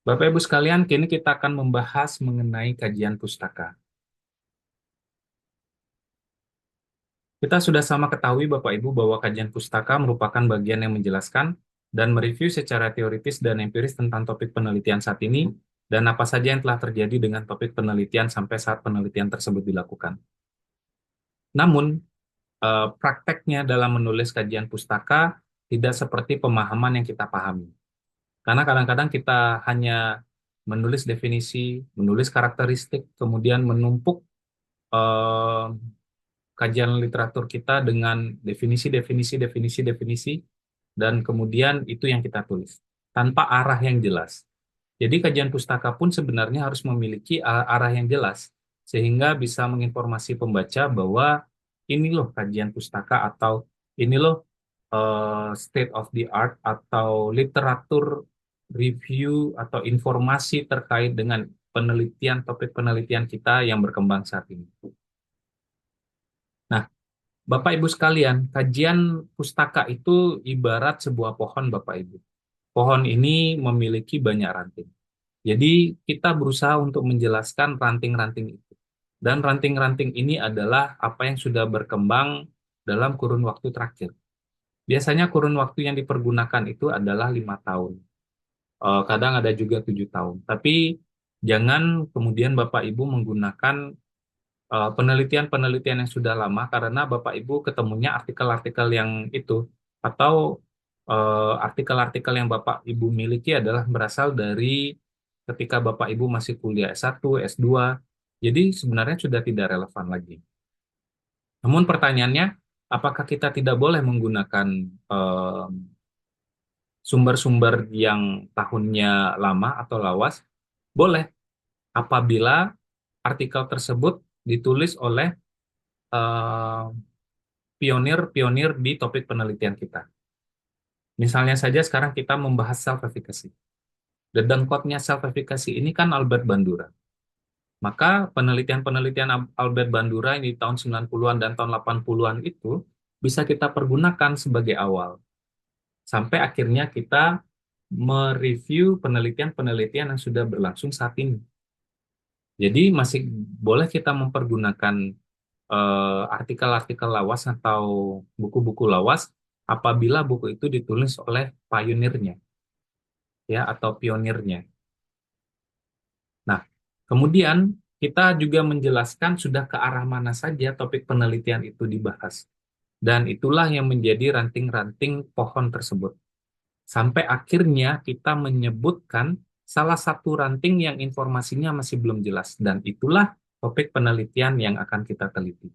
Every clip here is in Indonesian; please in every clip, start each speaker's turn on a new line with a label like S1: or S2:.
S1: Bapak Ibu sekalian, kini kita akan membahas mengenai kajian pustaka. Kita sudah sama ketahui Bapak Ibu bahwa kajian pustaka merupakan bagian yang menjelaskan dan mereview secara teoritis dan empiris tentang topik penelitian saat ini dan apa saja yang telah terjadi dengan topik penelitian sampai saat penelitian tersebut dilakukan. Namun, prakteknya dalam menulis kajian pustaka tidak seperti pemahaman yang kita pahami. Karena kadang-kadang kita hanya menulis definisi, menulis karakteristik, kemudian menumpuk eh, kajian literatur kita dengan definisi, definisi, definisi, definisi, dan kemudian itu yang kita tulis tanpa arah yang jelas. Jadi kajian pustaka pun sebenarnya harus memiliki arah yang jelas sehingga bisa menginformasi pembaca bahwa ini loh kajian pustaka atau ini loh state of the art atau literatur review atau informasi terkait dengan penelitian topik penelitian kita yang berkembang saat ini. Nah, Bapak Ibu sekalian, kajian pustaka itu ibarat sebuah pohon Bapak Ibu. Pohon ini memiliki banyak ranting. Jadi kita berusaha untuk menjelaskan ranting-ranting itu. Dan ranting-ranting ini adalah apa yang sudah berkembang dalam kurun waktu terakhir. Biasanya kurun waktu yang dipergunakan itu adalah 5 tahun. Kadang ada juga 7 tahun. Tapi jangan kemudian Bapak Ibu menggunakan penelitian-penelitian yang sudah lama karena Bapak Ibu ketemunya artikel-artikel yang itu atau artikel-artikel yang Bapak Ibu miliki adalah berasal dari ketika Bapak Ibu masih kuliah S1, S2. Jadi sebenarnya sudah tidak relevan lagi. Namun pertanyaannya, apakah kita tidak boleh menggunakan eh, sumber-sumber yang tahunnya lama atau lawas? Boleh, apabila artikel tersebut ditulis oleh eh, pionir-pionir di topik penelitian kita. Misalnya saja sekarang kita membahas self-efficacy. Dedengkotnya self-efficacy ini kan Albert Bandura. Maka penelitian-penelitian Albert Bandura yang di tahun 90-an dan tahun 80-an itu bisa kita pergunakan sebagai awal. Sampai akhirnya kita mereview penelitian-penelitian yang sudah berlangsung saat ini. Jadi masih boleh kita mempergunakan artikel-artikel lawas atau buku-buku lawas apabila buku itu ditulis oleh pionirnya ya atau pionirnya. Nah, kemudian kita juga menjelaskan sudah ke arah mana saja topik penelitian itu dibahas. Dan itulah yang menjadi ranting-ranting pohon tersebut. Sampai akhirnya kita menyebutkan salah satu ranting yang informasinya masih belum jelas. Dan itulah topik penelitian yang akan kita teliti.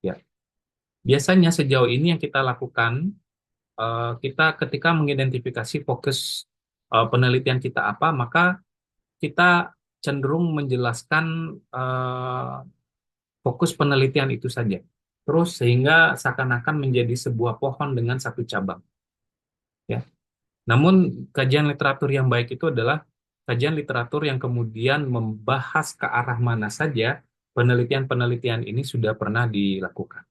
S1: Ya. Biasanya sejauh ini yang kita lakukan, kita ketika mengidentifikasi fokus penelitian kita apa, maka kita cenderung menjelaskan eh, fokus penelitian itu saja. Terus sehingga seakan-akan menjadi sebuah pohon dengan satu cabang. Ya. Namun kajian literatur yang baik itu adalah kajian literatur yang kemudian membahas ke arah mana saja penelitian-penelitian ini sudah pernah dilakukan.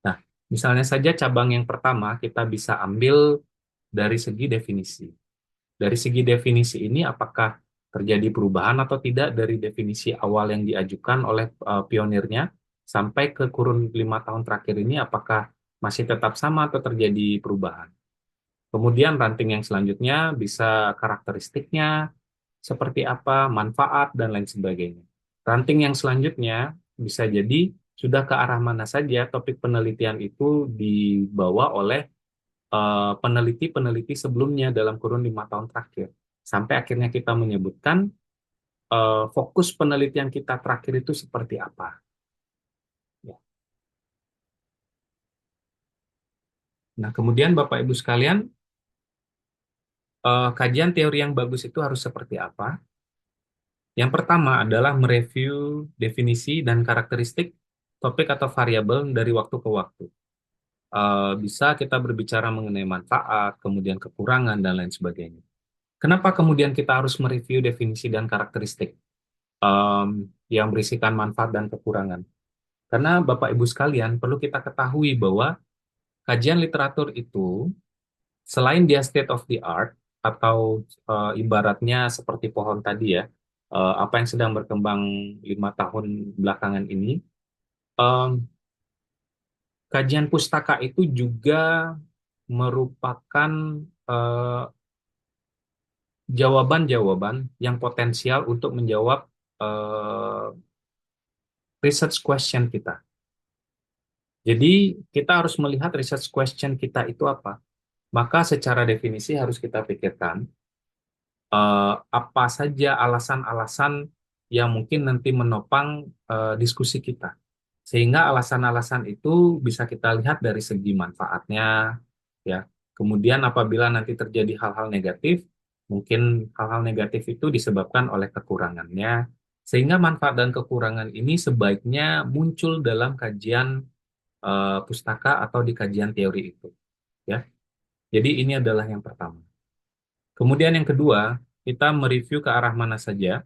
S1: Nah, misalnya saja cabang yang pertama kita bisa ambil dari segi definisi. Dari segi definisi ini apakah terjadi perubahan atau tidak dari definisi awal yang diajukan oleh pionirnya sampai ke kurun 5 tahun terakhir ini apakah masih tetap sama atau terjadi perubahan. Kemudian ranting yang selanjutnya bisa karakteristiknya seperti apa, manfaat, dan lain sebagainya. Ranting yang selanjutnya bisa jadi sudah ke arah mana saja topik penelitian itu dibawa oleh peneliti-peneliti sebelumnya dalam kurun 5 tahun terakhir. Sampai akhirnya kita menyebutkan fokus penelitian kita terakhir itu seperti apa. Ya. Nah, kemudian Bapak Ibu sekalian, kajian teori yang bagus itu harus seperti apa? Yang pertama adalah mereview definisi dan karakteristik topik atau variabel dari waktu ke waktu. Bisa kita berbicara mengenai manfaat, kemudian kekurangan, dan lain sebagainya. Kenapa kemudian kita harus mereview definisi dan karakteristik yang berisikan manfaat dan kekurangan? Karena Bapak Ibu sekalian perlu kita ketahui bahwa kajian literatur itu selain dia state of the art, atau ibaratnya seperti pohon tadi ya, apa yang sedang berkembang 5 tahun belakangan ini, em, kajian pustaka itu juga merupakan eh, jawaban-jawaban yang potensial untuk menjawab eh, research question kita. Jadi kita harus melihat research question kita itu apa. Maka secara definisi harus kita pikirkan apa saja alasan-alasan yang mungkin nanti menopang diskusi kita. Sehingga alasan-alasan itu bisa kita lihat dari segi manfaatnya, ya. Kemudian apabila nanti terjadi hal-hal negatif, mungkin hal-hal negatif itu disebabkan oleh kekurangannya, sehingga manfaat dan kekurangan ini sebaiknya muncul dalam kajian pustaka atau di kajian teori itu, ya. Jadi ini adalah yang pertama. Kemudian yang kedua, kita mereview ke arah mana saja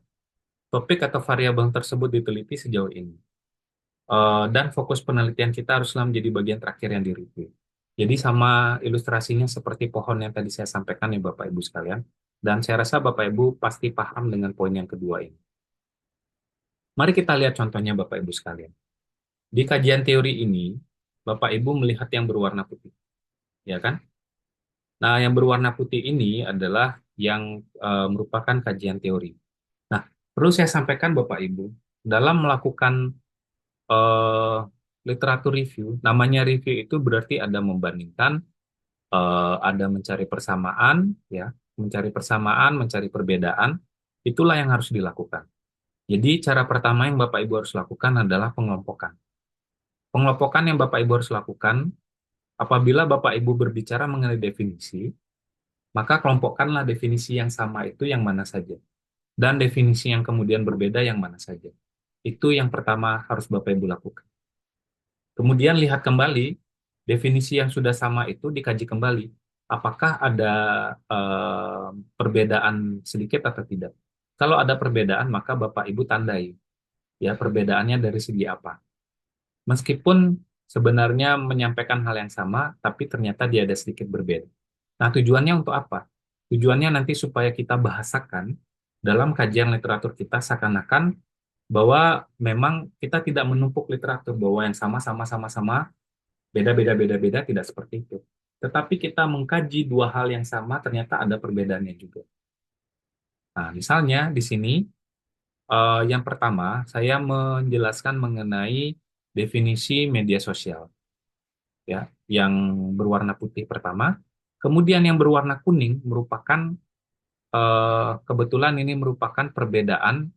S1: topik atau variabel tersebut diteliti sejauh ini. Dan fokus penelitian kita haruslah menjadi bagian terakhir yang direview. Jadi sama ilustrasinya seperti pohon yang tadi saya sampaikan ya Bapak Ibu sekalian. Dan saya rasa Bapak Ibu pasti paham dengan poin yang kedua ini. Mari kita lihat contohnya Bapak Ibu sekalian. Di kajian teori ini, Bapak Ibu melihat yang berwarna putih, ya kan? Nah, yang berwarna putih ini adalah yang merupakan kajian teori. Nah, perlu saya sampaikan Bapak Ibu, dalam melakukan eh, literatur review, namanya review itu berarti ada membandingkan, ada mencari persamaan, ya, mencari perbedaan, itulah yang harus dilakukan. Jadi cara pertama yang Bapak Ibu harus lakukan adalah pengelompokan. Pengelompokan yang Bapak Ibu harus lakukan, apabila Bapak Ibu berbicara mengenai definisi, maka kelompokkanlah definisi yang sama itu yang mana saja. Dan definisi yang kemudian berbeda yang mana saja. Itu yang pertama harus Bapak Ibu lakukan. Kemudian lihat kembali, definisi yang sudah sama itu dikaji kembali. Apakah ada perbedaan sedikit atau tidak? Kalau ada perbedaan, maka Bapak Ibu tandai. Ya, perbedaannya dari segi apa. Meskipun sebenarnya menyampaikan hal yang sama, tapi ternyata dia ada sedikit berbeda. Nah, tujuannya untuk apa? Tujuannya nanti supaya kita bahasakan dalam kajian literatur kita seakan-akan bahwa memang kita tidak menumpuk literatur bahwa yang sama-sama beda-beda tidak seperti itu. Tetapi kita mengkaji dua hal yang sama ternyata ada perbedaannya juga. Nah, misalnya di sini yang pertama saya menjelaskan mengenai definisi media sosial, ya, yang berwarna putih pertama. Kemudian yang berwarna kuning merupakan kebetulan ini merupakan perbedaan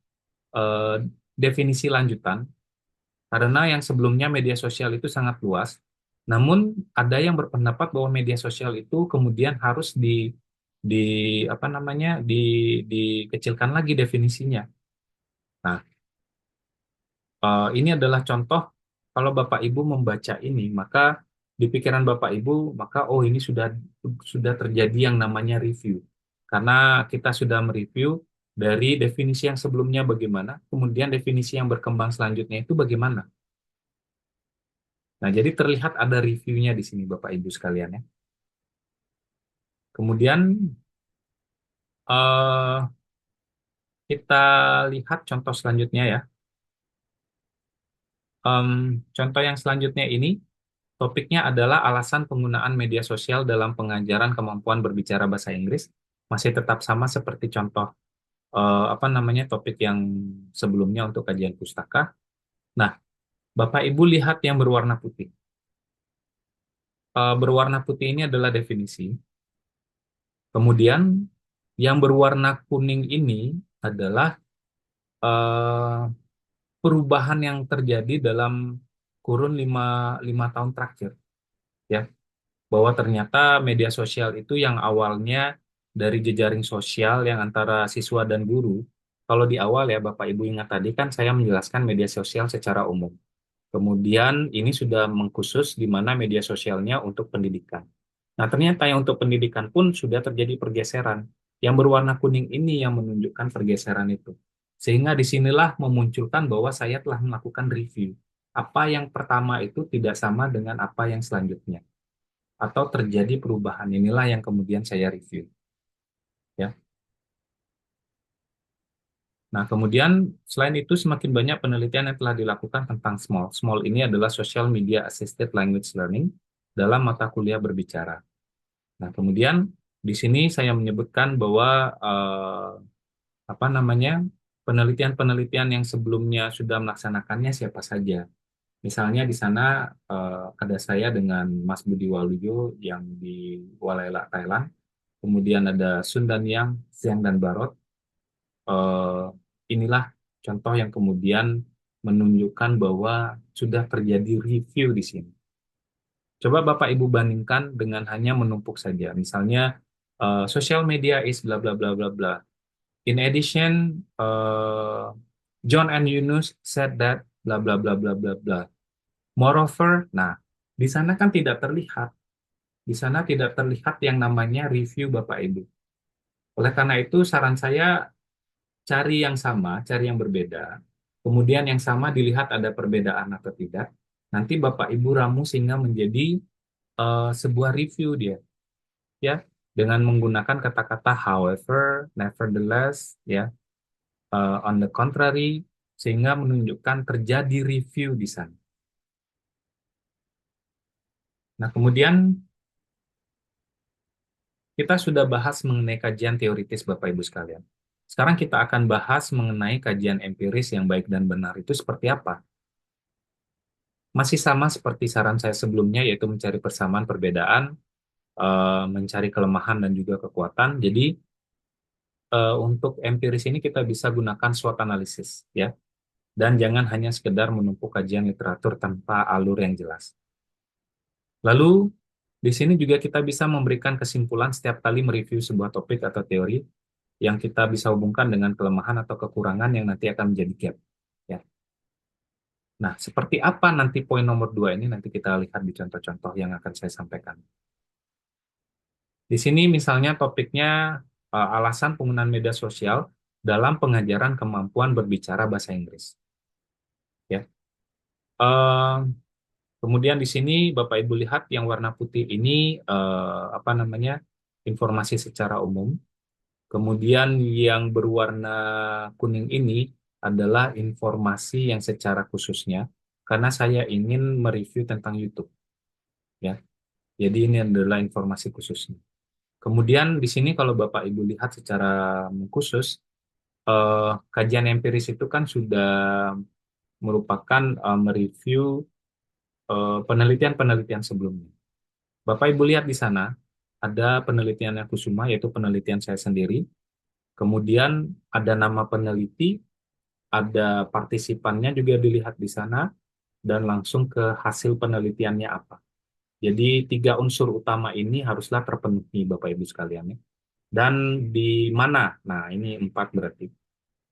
S1: eh, definisi lanjutan. Karena yang sebelumnya media sosial itu sangat luas, namun ada yang berpendapat bahwa media sosial itu kemudian harus di apa namanya dikecilkan lagi definisinya. Nah, ini adalah contoh kalau Bapak Ibu membaca ini, maka di pikiran Bapak Ibu, maka oh ini sudah terjadi yang namanya review. Karena kita sudah mereview dari definisi yang sebelumnya bagaimana, kemudian definisi yang berkembang selanjutnya itu bagaimana. Nah, jadi terlihat ada reviewnya di sini Bapak Ibu sekalian ya. Kemudian eh, kita lihat contoh selanjutnya ya. Contoh yang selanjutnya ini topiknya adalah alasan penggunaan media sosial dalam pengajaran kemampuan berbicara bahasa Inggris. Masih tetap sama seperti contoh apa namanya topik yang sebelumnya untuk kajian pustaka. Nah, Bapak Ibu lihat yang berwarna putih. Berwarna putih ini adalah definisi. Kemudian yang berwarna kuning ini adalah eh, perubahan yang terjadi dalam kurun lima tahun terakhir, ya, bahwa ternyata media sosial itu yang awalnya dari jejaring sosial yang antara siswa dan guru. Kalau di awal ya Bapak Ibu ingat tadi kan saya menjelaskan media sosial secara umum. Kemudian ini sudah mengkhusus di mana media sosialnya untuk pendidikan. Nah, ternyata yang untuk pendidikan pun sudah terjadi pergeseran. Yang berwarna kuning ini yang menunjukkan pergeseran itu. Sehingga disinilah memunculkan bahwa saya telah melakukan review. Apa yang pertama itu tidak sama dengan apa yang selanjutnya. Atau terjadi perubahan. Inilah yang kemudian saya review. ya. Nah, kemudian selain itu semakin banyak penelitian yang telah dilakukan tentang SMAL. SMAL ini adalah Social Media Assisted Language Learning dalam mata kuliah berbicara. Nah, kemudian di sini saya menyebutkan bahwa apa namanya penelitian-penelitian yang sebelumnya sudah melaksanakannya siapa saja. Misalnya di sana ada saya dengan Mas Budi Waluyo yang di Walela, Thailand. Kemudian ada Sun Dan Yang, Zhang dan Barot. eh, Inilah contoh yang kemudian menunjukkan bahwa sudah terjadi review di sini. Coba Bapak Ibu bandingkan dengan hanya menumpuk saja. Misalnya, social media is bla bla bla bla bla. In addition, John and Yunus said that bla bla bla bla bla bla. Moreover, nah, di sana kan tidak terlihat. Di sana tidak terlihat yang namanya review Bapak Ibu. Oleh karena itu, saran saya cari yang sama, cari yang berbeda. Kemudian yang sama dilihat ada perbedaan atau tidak. Nanti Bapak Ibu ramu sehingga menjadi sebuah review dia, ya, dengan menggunakan kata-kata however, nevertheless, ya, on the contrary, sehingga menunjukkan terjadi review di sana. Nah, kemudian kita sudah bahas mengenai kajian teoritis Bapak Ibu sekalian. Sekarang kita akan bahas mengenai kajian empiris yang baik dan benar itu seperti apa. Masih sama seperti saran saya sebelumnya, yaitu mencari persamaan perbedaan, mencari kelemahan dan juga kekuatan. Jadi untuk empiris ini kita bisa gunakan SWOT analisis, ya. Dan jangan hanya sekedar menumpuk kajian literatur tanpa alur yang jelas. Lalu di sini juga kita bisa memberikan kesimpulan setiap kali mereview sebuah topik atau teori yang kita bisa hubungkan dengan kelemahan atau kekurangan yang nanti akan menjadi gap. Ya. Nah, seperti apa nanti poin nomor 2 ini nanti kita lihat di contoh-contoh yang akan saya sampaikan. Di sini misalnya topiknya alasan penggunaan media sosial dalam pengajaran kemampuan berbicara bahasa Inggris. Ya. Eh, Kemudian di sini Bapak Ibu lihat yang warna putih ini apa namanya informasi secara umum. Kemudian yang berwarna kuning ini adalah informasi yang secara khususnya karena saya ingin mereview tentang YouTube, ya. Jadi ini adalah informasi khususnya. Kemudian di sini kalau Bapak Ibu lihat secara khusus, kajian empiris itu kan sudah merupakan mereview penelitian-penelitian sebelumnya. Bapak Ibu lihat di sana ada penelitiannya Kusuma, yaitu penelitian saya sendiri. Kemudian ada nama peneliti, ada partisipannya juga dilihat di sana, dan langsung ke hasil penelitiannya apa. Jadi tiga unsur utama ini haruslah terpenuhi Bapak Ibu sekalian, ya. Dan di mana? Nah, ini 4 berarti.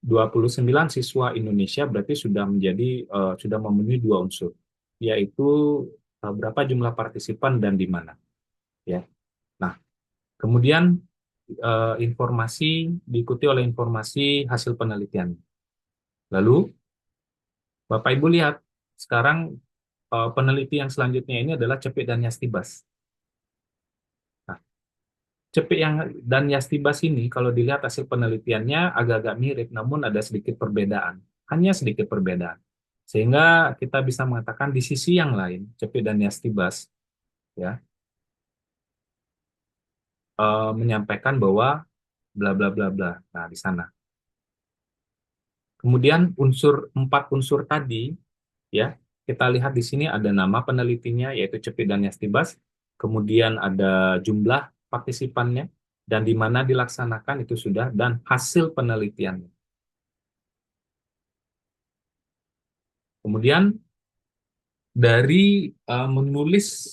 S1: 29 siswa Indonesia berarti sudah menjadi sudah memenuhi dua unsur, yaitu berapa jumlah partisipan dan di mana, ya. Nah, kemudian informasi diikuti oleh informasi hasil penelitian. Lalu Bapak Ibu lihat sekarang peneliti yang selanjutnya ini adalah Cepik dan Yastibas. Nah, Cepik yang dan Yastibas ini kalau dilihat hasil penelitiannya agak-agak mirip, namun ada sedikit perbedaan, hanya sedikit perbedaan. Sehingga kita bisa mengatakan di sisi yang lain, Cepik dan Yastibas, ya, menyampaikan bahwa bla bla bla bla. Nah, di sana. Kemudian empat unsur tadi, ya, kita lihat di sini ada nama penelitinya yaitu Cepik dan Yastibas, kemudian ada jumlah partisipannya dan di mana dilaksanakan itu sudah, dan hasil penelitiannya. Kemudian dari menulis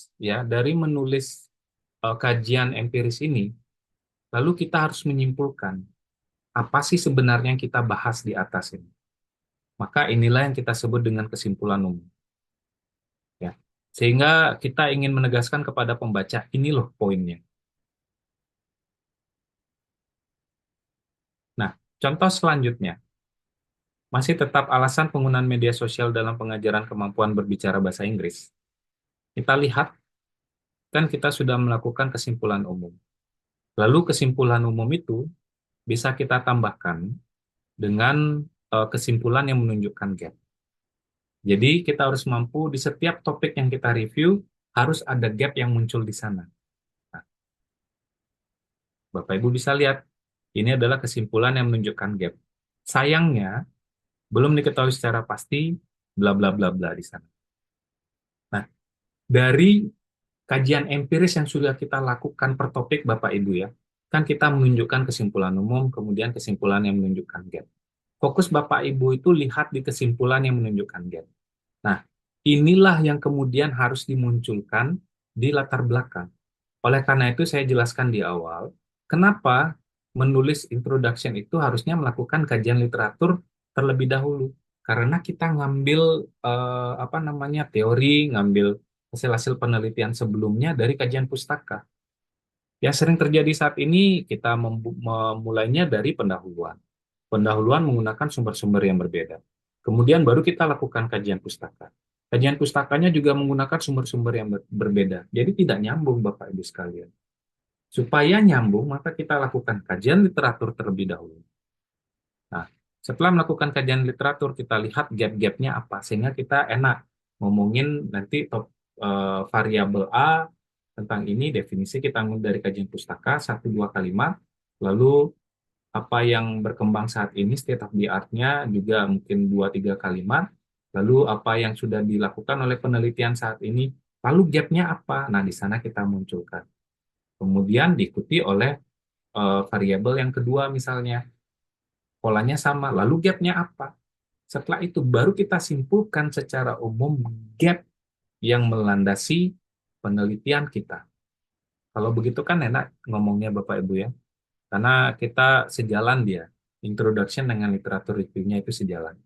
S1: kajian empiris ini, lalu kita harus menyimpulkan apa sih sebenarnya yang kita bahas di atas ini. Maka inilah yang kita sebut dengan kesimpulan umum. Ya. Sehingga kita ingin menegaskan kepada pembaca, ini loh poinnya. Nah, contoh selanjutnya, masih tetap alasan penggunaan media sosial dalam pengajaran kemampuan berbicara bahasa Inggris. Kita lihat, kan kita sudah melakukan kesimpulan umum. Lalu kesimpulan umum itu bisa kita tambahkan dengan kesimpulan yang menunjukkan gap. Jadi kita harus mampu di setiap topik yang kita review harus ada gap yang muncul di sana. Nah, Bapak Ibu bisa lihat, ini adalah kesimpulan yang menunjukkan gap. Sayangnya, belum diketahui secara pasti, bla bla bla bla di sana. Nah, dari kajian empiris yang sudah kita lakukan per topik, Bapak Ibu ya, kan kita menunjukkan kesimpulan umum, kemudian kesimpulan yang menunjukkan gap. Fokus Bapak Ibu itu lihat di kesimpulan yang menunjukkan gap. Nah, inilah yang kemudian harus dimunculkan di latar belakang. Oleh karena itu saya jelaskan di awal, kenapa menulis introduction itu harusnya melakukan kajian literatur terlebih dahulu. Karena kita ngambil apa namanya teori, ngambil hasil-hasil penelitian sebelumnya dari kajian pustaka. Yang sering terjadi saat ini kita memulainya dari pendahuluan. Pendahuluan menggunakan sumber-sumber yang berbeda. Kemudian baru kita lakukan kajian pustaka. Kajian pustakanya juga menggunakan sumber-sumber yang berbeda. Jadi tidak nyambung Bapak Ibu sekalian. Supaya nyambung, maka kita lakukan kajian literatur terlebih dahulu. Nah, setelah melakukan kajian literatur, kita lihat gap-gapnya apa, sehingga kita enak ngomongin nanti variabel A tentang ini, definisi kita ambil dari kajian pustaka, 1-2 kalimat, lalu apa yang berkembang saat ini, state of the art-nya juga mungkin 2-3 kalimat, lalu apa yang sudah dilakukan oleh penelitian saat ini, lalu gap-nya apa? Nah, di sana kita munculkan. Kemudian diikuti oleh variabel yang kedua misalnya, polanya sama, lalu gap-nya apa? Setelah itu baru kita simpulkan secara umum gap yang melandasi penelitian kita. Kalau begitu kan enak ngomongnya Bapak Ibu ya, karena kita sejalan dia. Introduction dengan literatur review-nya itu sejalan.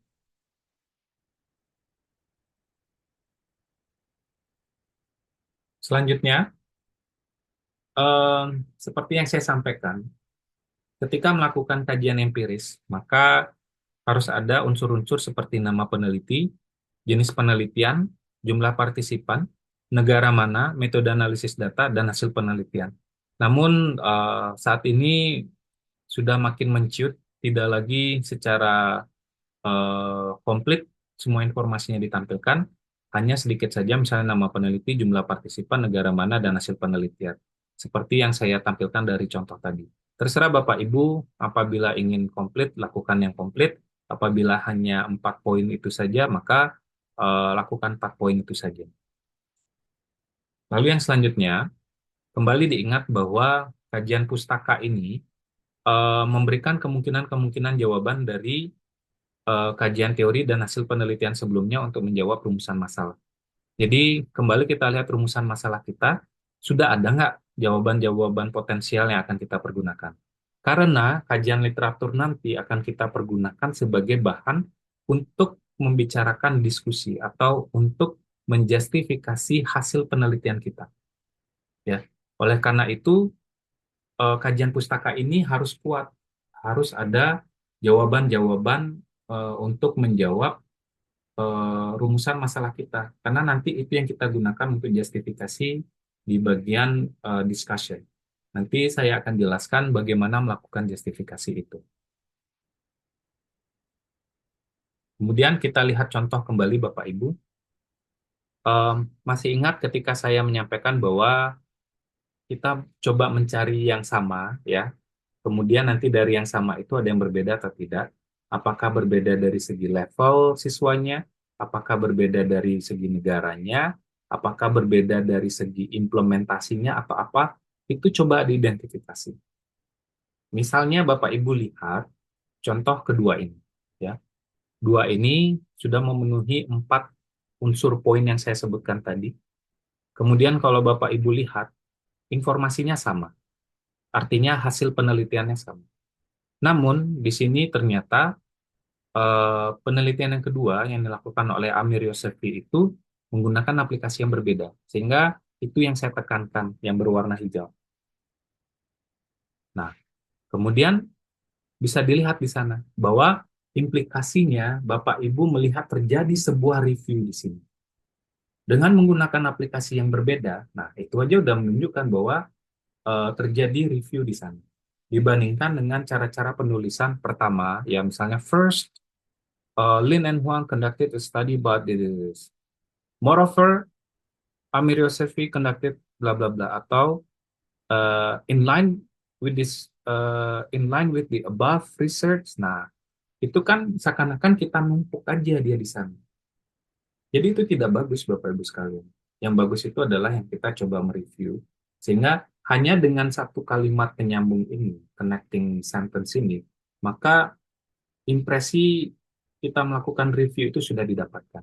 S1: Selanjutnya, seperti yang saya sampaikan, ketika melakukan kajian empiris, maka harus ada unsur-unsur seperti nama peneliti, jenis penelitian, jumlah partisipan, negara mana, metode analisis data, dan hasil penelitian. Namun saat ini sudah makin menciut, tidak lagi secara komplit semua informasinya ditampilkan, hanya sedikit saja misalnya nama peneliti, jumlah partisipan, negara mana, dan hasil penelitian. Seperti yang saya tampilkan dari contoh tadi. Terserah Bapak Ibu, apabila ingin komplit, lakukan yang komplit. Apabila hanya 4 poin itu saja, maka lakukan 4 poin itu saja. Lalu yang selanjutnya, kembali diingat bahwa kajian pustaka ini memberikan kemungkinan-kemungkinan jawaban dari kajian teori dan hasil penelitian sebelumnya untuk menjawab rumusan masalah. Jadi, kembali kita lihat rumusan masalah kita, sudah ada nggak jawaban-jawaban potensial yang akan kita pergunakan? Karena kajian literatur nanti akan kita pergunakan sebagai bahan untuk membicarakan diskusi atau untuk menjustifikasi hasil penelitian kita. Ya, oleh karena itu kajian pustaka ini harus kuat, harus ada jawaban-jawaban untuk menjawab rumusan masalah kita, karena nanti itu yang kita gunakan untuk justifikasi di bagian discussion. Nanti saya akan jelaskan bagaimana melakukan justifikasi itu. Kemudian kita lihat contoh kembali Bapak Ibu. Masih ingat ketika saya menyampaikan bahwa kita coba mencari yang sama, ya. Kemudian nanti dari yang sama itu ada yang berbeda atau tidak. Apakah berbeda dari segi level siswanya? Apakah berbeda dari segi negaranya? Apakah berbeda dari segi implementasinya atau apa? Itu coba diidentifikasi. Misalnya Bapak Ibu lihat contoh kedua ini. Ya. Dua ini sudah memenuhi 4 unsur poin yang saya sebutkan tadi. Kemudian kalau Bapak Ibu lihat, informasinya sama. Artinya hasil penelitiannya sama. Namun, di sini ternyata penelitian yang kedua yang dilakukan oleh Amir Yosefi itu menggunakan aplikasi yang berbeda. Sehingga itu yang saya tekankan, yang berwarna hijau. Nah, kemudian bisa dilihat di sana bahwa implikasinya Bapak Ibu melihat terjadi sebuah review di sini. Dengan menggunakan aplikasi yang berbeda, nah itu aja udah menunjukkan bahwa terjadi review di sana. dibandingkan dengan cara-cara penulisan pertama, ya misalnya first, Lin and Huang conducted a study about this. Moreover, Amir Yosefi conducted bla bla bla, atau in line with this, in line with the above research. Nah, itu kan seakan-akan kita numpuk aja dia di sana. Jadi itu tidak bagus Bapak Ibu sekalian. Yang bagus itu adalah yang kita coba mereview, sehingga hanya dengan satu kalimat penyambung ini, connecting sentence ini, maka impresi kita melakukan review itu sudah didapatkan.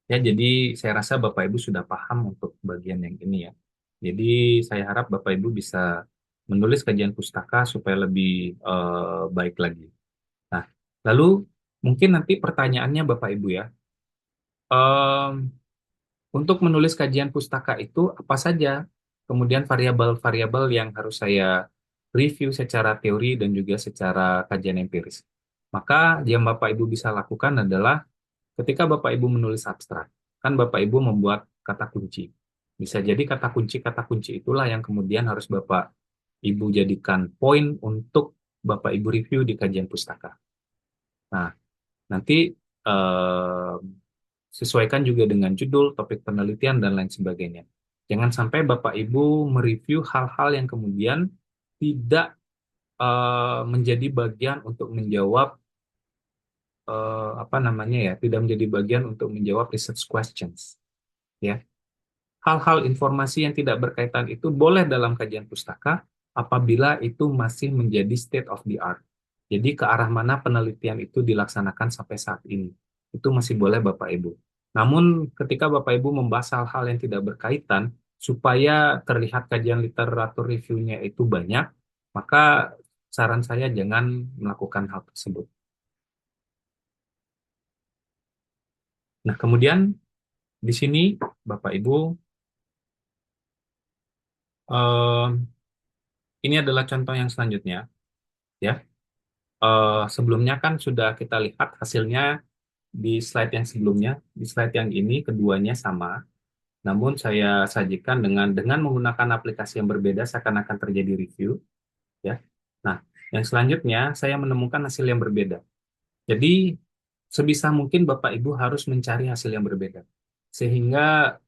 S1: Ya, jadi saya rasa Bapak Ibu sudah paham untuk bagian yang ini ya. Jadi saya harap Bapak Ibu bisa menulis kajian pustaka supaya lebih baik lagi. Nah, lalu mungkin nanti pertanyaannya Bapak Ibu ya, em, untuk menulis kajian pustaka itu apa saja? Kemudian variabel-variabel yang harus saya review secara teori dan juga secara kajian empiris. Maka yang Bapak Ibu bisa lakukan adalah ketika Bapak Ibu menulis abstrak, kan Bapak Ibu membuat kata kunci. Bisa jadi kata kunci itulah yang kemudian harus Bapak Ibu jadikan poin untuk Bapak Ibu review di kajian pustaka. Nah, nanti eh, sesuaikan juga dengan judul, topik penelitian, dan lain sebagainya. Jangan sampai Bapak Ibu mereview hal-hal yang kemudian tidak menjadi bagian untuk menjawab apa namanya ya, tidak menjadi bagian untuk menjawab research questions. Ya, hal-hal informasi yang tidak berkaitan itu boleh dalam kajian pustaka apabila itu masih menjadi state of the art. Jadi ke arah mana penelitian itu dilaksanakan sampai saat ini. Itu masih boleh Bapak Ibu. Namun ketika Bapak Ibu membahas hal-hal yang tidak berkaitan, supaya terlihat kajian literatur reviewnya itu banyak, maka saran saya jangan melakukan hal tersebut. Nah, kemudian di sini Bapak Ibu, eh, ini adalah contoh yang selanjutnya, ya. Sebelumnya kan sudah kita lihat hasilnya di slide yang sebelumnya, di slide yang ini keduanya sama, namun saya sajikan dengan menggunakan aplikasi yang berbeda seakan-akan terjadi review, ya. Nah, yang selanjutnya saya menemukan hasil yang berbeda. Jadi sebisa mungkin Bapak Ibu harus mencari hasil yang berbeda, sehingga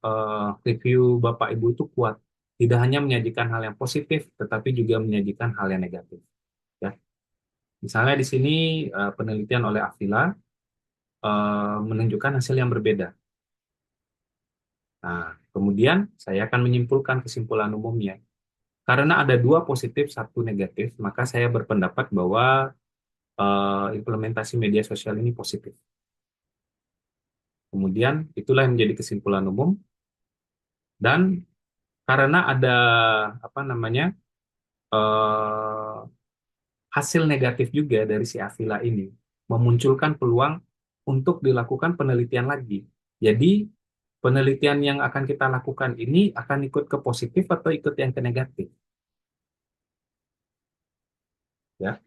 S1: review Bapak Ibu itu kuat, tidak hanya menyajikan hal yang positif, tetapi juga menyajikan hal yang negatif. Ya, misalnya di sini penelitian oleh Avila menunjukkan hasil yang berbeda. Nah, kemudian saya akan menyimpulkan kesimpulan umumnya. Karena ada dua positif, satu negatif, maka saya berpendapat bahwa implementasi media sosial ini positif. Kemudian itulah yang menjadi kesimpulan umum, dan karena ada apa namanya eh, hasil negatif juga dari si Avila ini, memunculkan peluang untuk dilakukan penelitian lagi. Jadi penelitian yang akan kita lakukan ini akan ikut ke positif atau ikut yang ke negatif, ya.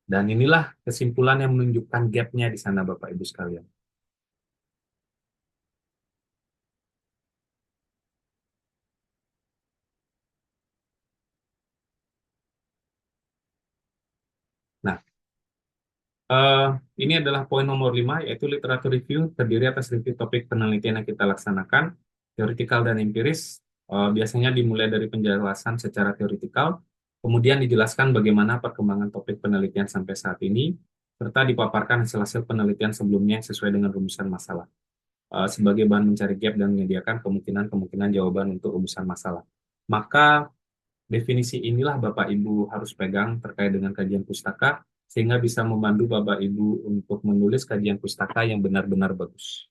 S1: Dan inilah kesimpulan yang menunjukkan gapnya di sana Bapak Ibu sekalian. Nah, eh, ini adalah poin nomor 5, yaitu literatur review terdiri atas review topik penelitian yang kita laksanakan, teoretikal dan empiris. Biasanya dimulai dari penjelasan secara teoretikal, kemudian dijelaskan bagaimana perkembangan topik penelitian sampai saat ini, serta dipaparkan hasil-hasil penelitian sebelumnya yang sesuai dengan rumusan masalah, sebagai bahan mencari gap dan menyediakan kemungkinan-kemungkinan jawaban untuk rumusan masalah. Maka definisi inilah Bapak Ibu harus pegang terkait dengan kajian pustaka, sehingga bisa membantu Bapak Ibu untuk menulis kajian pustaka yang benar-benar bagus.